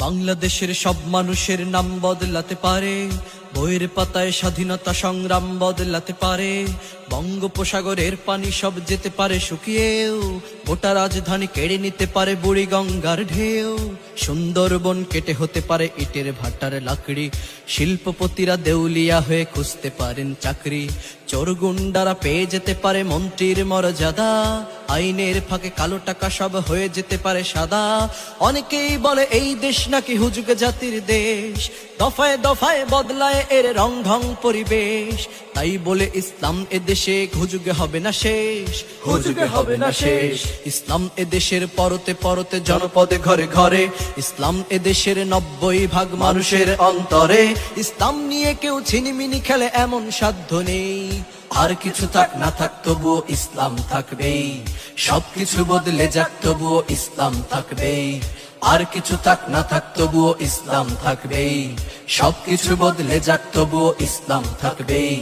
বাংলাদেশের সব মানুষের নাম বদলাতে পারে, বইয়ের পাতায় স্বাধীনতা সংগ্রাম বদলাতে পারে। বঙ্গোপসাগরের পানি সব যেতে পারে শুকিয়েও, গোটা রাজধানী কেড়ে নিতে পারে বুড়ি গঙ্গার ঢেউ। সুন্দরবন কেটে হতে পারে ইটের ভাটার লাকড়ি, শিল্পপতিরা দেউলিয়া হয়ে খুঁজতে পারেন চাকরি। চোর গুন্ডারা পেয়ে যেতে পারে মন্ত্রীর মর্যাদা, আইনের ফাঁকে কালো টাকা সব হয়ে যেতে পারে সাদা। অনেকেই বলে এই দেশ নাকি হুজুগ জাতির দেশ, দফায় দফায় বদলায় এর রং ঢং পরিবেশ। তাই বলে ইসলাম এ দেশে হুজুগে হবে না শেষ, হুজুগে হবে না শেষ। ইসলাম এ দেশের পরতে পরতে জনপদে ঘরে ঘরে, ইসলাম এ দেশের 90% মানুষের অন্তরে। ইসলাম নিয়ে কেউ ছিনিমিনি খেলে এমন সাধ্য নেই, আর কিছু থাক না থাক তবুও ইসলাম থাকবেই। সবকিছু বদলে যাক তবুও ইসলাম থাকবেই, আর কিছু থাক না থাক তবুও ইসলাম থাকবেই। সবকিছু বদলে যাক তবুও ইসলাম থাকবেই।